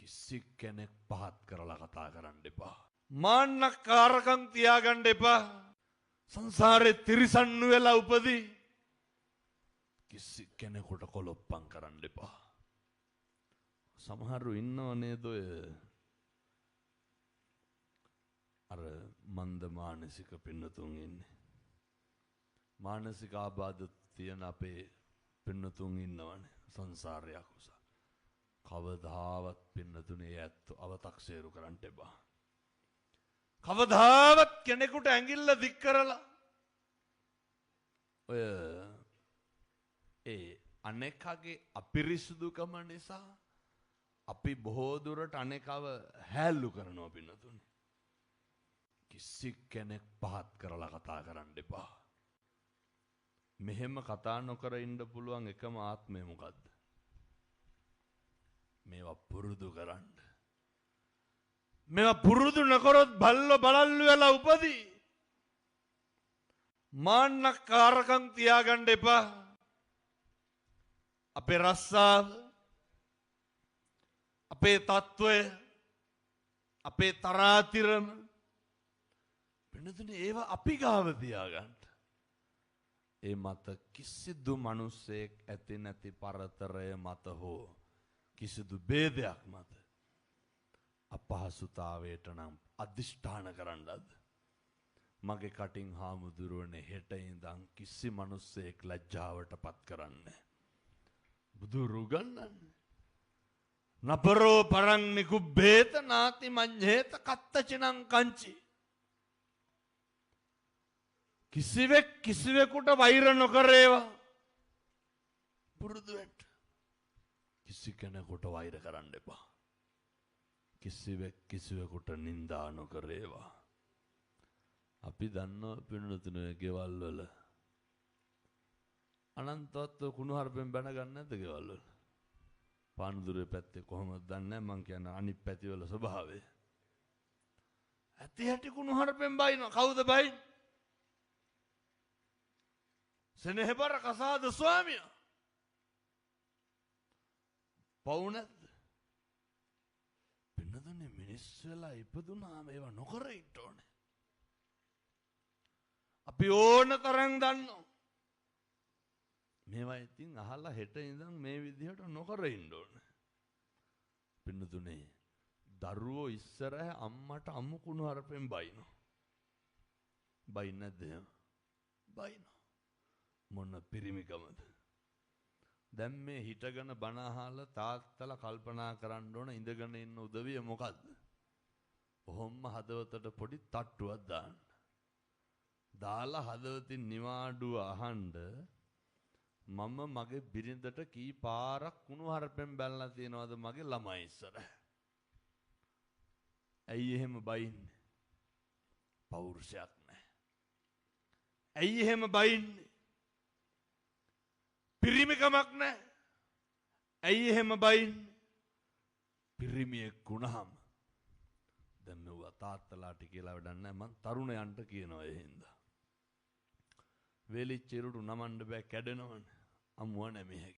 කිසි කෙනෙක් පහත් කරලා කතා කරන්න එපා. මාන්නකාරකම් තියාගන්න එපා. සංසාරේ තිරිසන්නු වෙලා උපදී. කිසි කෙනෙකුට කොලොප්පම් කරන්න එපා. සමහරු ඉන්නව නේද ඔය අර මන්ද මානසික පින්නතුන් ඉන්නේ. මානසික ආබාධ තියෙන අපේ පින්නතුන් ඉන්නවනේ සංසාරයක් උස. කවදාවත් පින්නතුනේ ඇත්ත අව탁සේරු කරන්න එපා. කවදාවත් කෙනෙකුට ඇඟිල්ල දික් කරලා ඔය අනෙකගේ අපිරිසුදුකම නිසා අපි බොහෝ දුරට අනෙකව හැල්ලු කරනවා පින්නතුනේ. කිසි කෙනෙක් පහත් කරලා කතා කරන්න එපා. මෙහෙම කතා නොකර ඉන්න පුළුවන් එකම ආත්මය මොකද්ද? මේවා පුරුදු කරන්න. මේවා පුරුදු නොකරොත් බල්ලෝ බලල්ලු වෙලා උපදී. මාන්නකාරකම් තියාගන්න එපා. අපේ රස්සාව, අපේ තත්වය, අපේ තරාතිරම වෙනතුනේ ඒවා අපි ගාව තියාගන්න. ඒ මත කිසිදු මිනිසෙක් ඇති නැති පරතරය මත හෝ කිසිදු ભેදයක් මත අපහසුතාවයට නම් අදිෂ්ඨාන කරන්නද මගේ කටින් හාමුදුරුවනේ හෙට ඉඳන් කිසි මිනිසෙක් ලැජ්ජාවට පත් කරන්නේ බුදුරු ගන්නන්නේ නපරෝ පරං නිකුබ්බේත නාති මඤ්ඤේත කත්තචිනං කංචි කිසිවෙක් කිසිවෙකුට වෛර නොකරේවා පුරුදු වෙන්න. කිසි කෙනෙකුට වෛර කරන්න එපා. කිසිවෙක් කිසිවෙකුට නිඳා නොකරේවා. අපි දන්නවා පින්නතුනේ ගෙවල් වල අනන්තවත් කුණුහරුපෙන් බැන ගන්න නැද්ද ගෙවල් වල? පානදුරේ පැත්තේ කොහොමද දන්නේ මං කියන අනිත් පැති වල ස්වභාවය. ඇති හැටි කුණුහරුපෙන් බයිනවා. කවුද බයින්නේ? සෙනෙහබර කසාද ස්වාමියා. පව් නැද්ද? පින්නතුනේ මිනිස් වෙලා ඉපදුනාම ඒවා නොකර ඉන්න ඕනේ. අපි ඕන තරම් දන්නවා. මේවා ඉතින් අහලා හෙට ඉඳන් මේ විදිහට නොකර ඉන්න ඕනේ. පින්නතුනේ දරුවෝ ඉස්සරහ අම්මට අම්මු කුණු හරපෙන් බයිනෝ. බයින් නැද්ද? බයිනෝ. මොන පිරිමිකමද? දැන් මේ හිටගෙන බණ අහලා තාත්තලා කල්පනා කරන්න ඕන ඉඳගෙන ඉන්න උදවිය මොකද්ද? කොහොම හදවතට පොඩි තට්ටුවක් දාන්න. දාලා හදවතින් නිවාඩුව අහන්න මම මගේ බිරිඳට කී පාරක් කුණු හරපෙන් බැලලා තියනවද මගේ ළමයි ඉස්සර. ඇයි එහෙම බයින්නේ? පෞරුෂයක් නැහැ. ඇයි එහෙම බයින්නේ? පිරිමිකමක් නැහැ. ඇයි එහෙම බයින්නේ? පිරිමියෙක් වුණාම දැන් මෙව තාත්තලාට කියලා වැඩක් නැහැ. මං තරුණයන්ට කියනවා ඒ හින්දා. වෙලිච්ච ඉරුට නමන්න බෑ කැඩෙනවනේ. අමුව නැමෙහෙක.